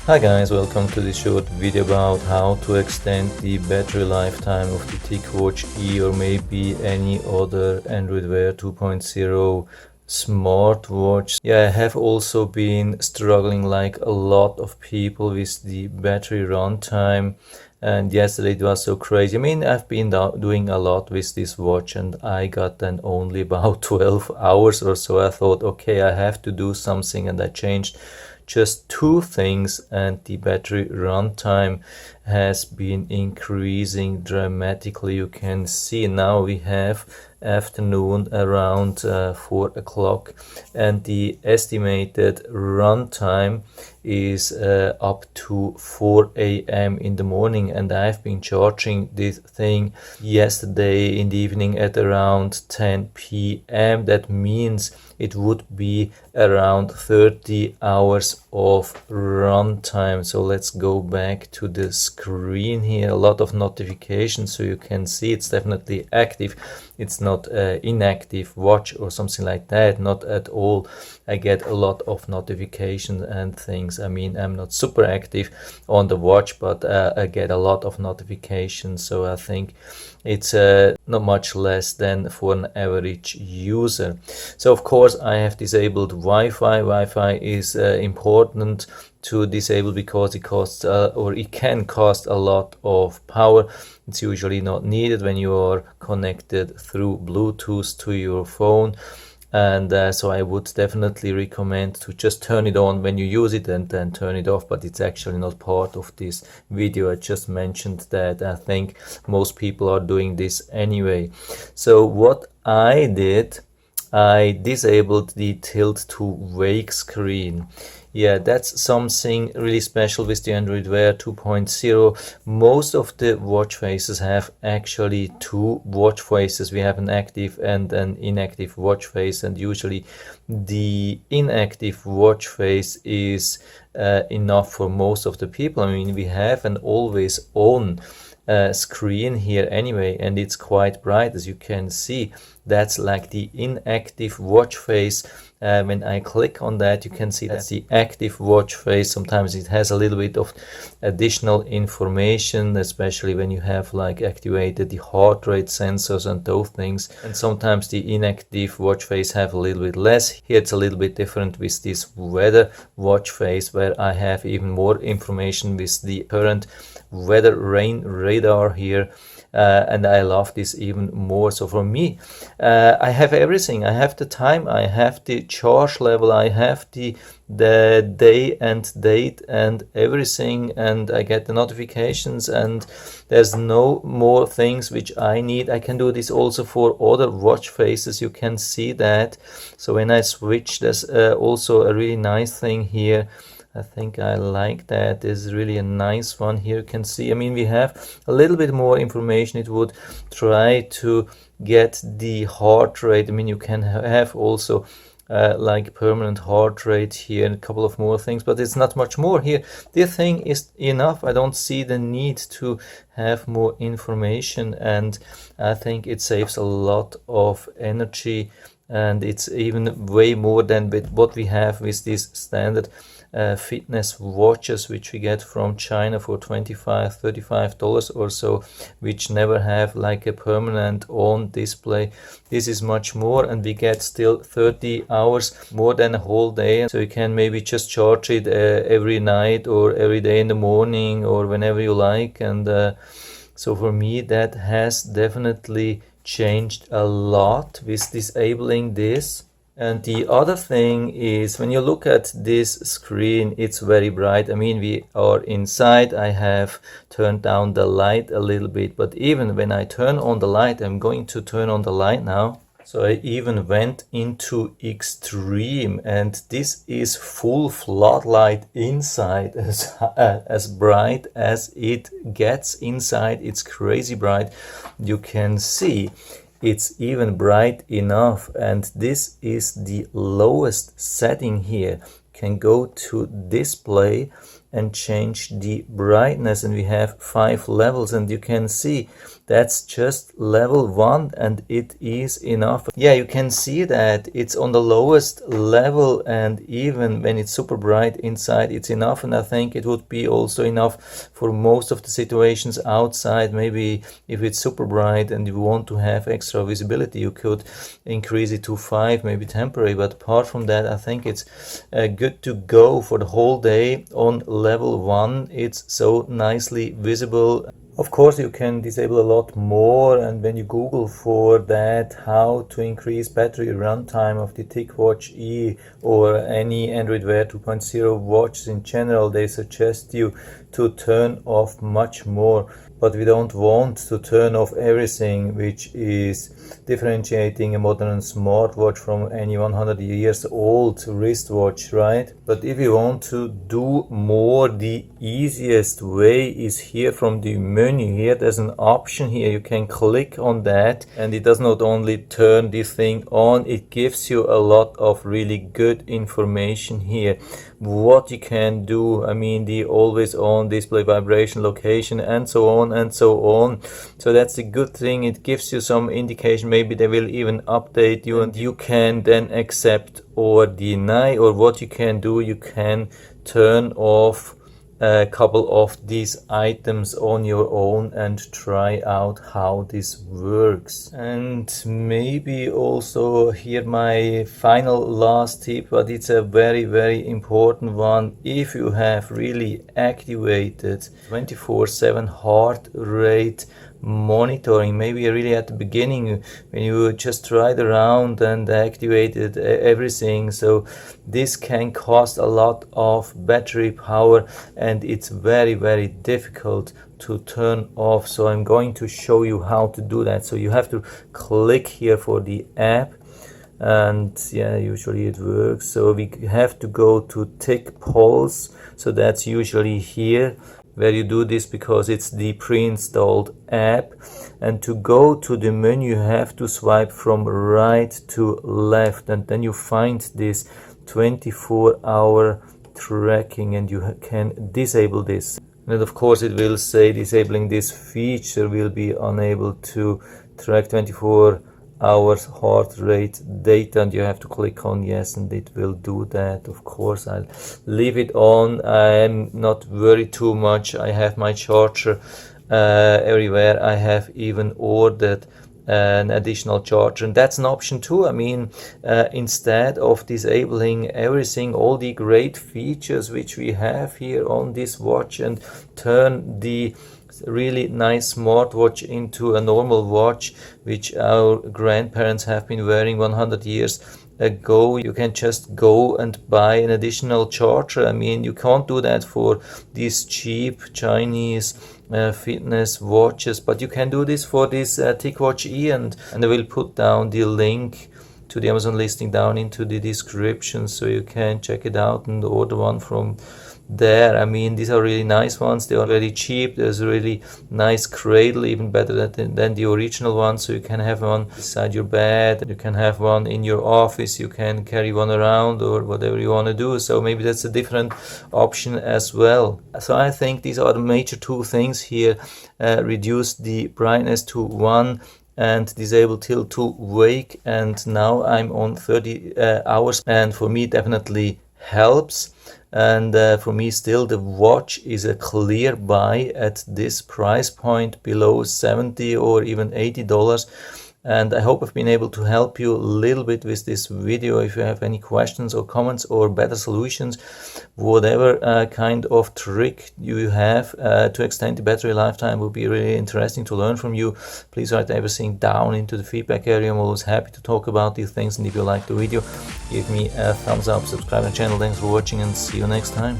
Hi guys, welcome to this short video about how to extend the battery lifetime of the Ticwatch E or maybe any other Android Wear 2.0 smartwatch. Yeah, I have also been struggling like a lot of people with the battery runtime, and yesterday it was so crazy. I mean, I've been doing a lot with this watch and I got then only about 12 hours or so. I thought, okay, I have to do something, and I changed just two things, and the battery runtime has been increasing dramatically. You can see now we have afternoon around 4 o'clock, and the estimated runtime is up to 4 a.m. in the morning. And I've been charging this thing yesterday in the evening at around 10 p.m. That means it would be around 30 hours of runtime. So let's go back to the screen here. A lot of notifications, so you can see it's definitely active. It's not inactive watch or something like that, not at all. I get a lot of notifications and things. I mean, I'm not super active on the watch, but I get a lot of notifications, so I think it's not much less than for an average user. So of course I have disabled Wi-Fi. Wi-Fi is important to disable because it costs or it can cost a lot of power. It's usually not needed when you are connected through Bluetooth to your phone. And so I would definitely recommend to just turn it on when you use it and then turn it off, but it's actually not part of this video. I just mentioned that I think most people are doing this anyway. So what I did, I disabled the tilt to wake screen. Yeah, that's something really special with the Android Wear 2.0. Most of the watch faces have actually two watch faces. We have an active and an inactive watch face, and usually the inactive watch face is enough for most of the people. I mean, we have an always on screen here anyway, and it's quite bright, as you can see. That's like the inactive watch face. When I click on that, you can see that's the active watch face. Sometimes it has a little bit of additional information, especially when you have like activated the heart rate sensors and those things. And sometimes the inactive watch face have a little bit less. Here it's a little bit different with this weather watch face, where I have even more information with the current weather rain radar here. And I love this even more. So for me, I have everything. I have the time, I have the charge level, I have the day and date and everything, and I get the notifications, and there's no more things which I need. I can do this also for other watch faces. You can see that. So when I switch, there's also a really nice thing here. I think I like that. This is really a nice one here. You can see, I mean, we have a little bit more information. It would try to get the heart rate. I mean, you can have also like permanent heart rate here and a couple of more things, but it's not much more here. This thing is enough. I don't see the need to have more information, and I think it saves a lot of energy, and it's even way more than with what we have with this standard fitness watches which we get from China for $25-35 or so, which never have like a permanent on display. This is much more, and we get still 30 hours, more than a whole day. So you can maybe just charge it every night or every day in the morning or whenever you like. And so for me that has definitely changed a lot with disabling this. And the other thing is, when you look at this screen, it's very bright. I mean, we are inside. I have turned down the light a little bit, but even when I turn on the light, I'm going to turn on the light now. So I even went into extreme, and this is full floodlight inside, as bright as it gets inside. It's crazy bright. You can see it's even bright enough, and this is the lowest setting here. You can go to display and change the brightness, and we have 5 levels, and you can see that's just level 1 and it is enough. Yeah, you can see that it's on the lowest level, and even when it's super bright inside it's enough, and I think it would be also enough for most of the situations outside. Maybe if it's super bright and you want to have extra visibility, you could increase it to 5, maybe temporary, but apart from that I think it's good to go for the whole day on level 1. It's so nicely visible. Of course, you can disable a lot more, and when you Google for that, how to increase battery runtime of the Ticwatch E or any Android Wear 2.0 watches in general, they suggest you to turn off much more. But we don't want to turn off everything, which is differentiating a modern smartwatch from any 100 years old wristwatch, right? But if you want to do more, the easiest way is here from the menu. Here there's an option here, you can click on that, and it does not only turn this thing on, it gives you a lot of really good information here. What you can do, I mean, the always on display, vibration, location, and so on and so on. So that's a good thing. It gives you some indication. Maybe they will even update you, and you can then accept or deny. Or what you can do, you can turn off a couple of these items on your own and try out how this works. And maybe also here my final last tip, but it's a very important one. If you have really activated 24/7 heart rate monitoring, maybe really at the beginning when you just tried around and activated everything, so this can cost a lot of battery power and it's very difficult to turn off. So I'm going to show you how to do that. So you have to click here for the app, and yeah, usually it works. So we have to go to Tick Pulse, so that's usually here where you do this because it's the pre-installed app. And to go to the menu, you have to swipe from right to left, and then you find this 24-hour tracking, and you can disable this. And of course it will say disabling this feature will be unable to track 24 hours heart rate data, and you have to click on yes, and it will do that. Of course I'll leave it on. I'm not worried too much. I have my charger everywhere. I have even ordered an additional charger, and that's an option too. I mean, instead of disabling everything, all the great features which we have here on this watch, and turn the really nice smartwatch into a normal watch which our grandparents have been wearing 100 years ago, you can just go and buy an additional charger. I mean, you can't do that for these cheap Chinese fitness watches, but you can do this for this Ticwatch E, and I will put down the link to the Amazon listing down into the description, so you can check it out and order one from there. I mean, these are really nice ones. They are very cheap. There's a really nice cradle, even better than the original one, so you can have one beside your bed, you can have one in your office, you can carry one around or whatever you want to do. So maybe that's a different option as well. So I think these are the major two things here. Reduce the brightness to 1 and disable tilt to wake, and now I'm on 30 hours, and for me it definitely helps. And for me still the watch is a clear buy at this price point, below $70 or even $80. And I hope I've been able to help you a little bit with this video. If you have any questions or comments or better solutions, whatever kind of trick you have to extend the battery lifetime, will be really interesting to learn from you. Please write everything down into the feedback area. I'm always happy to talk about these things. And if you like the video, give me a thumbs up, subscribe to the channel. Thanks for watching, and see you next time.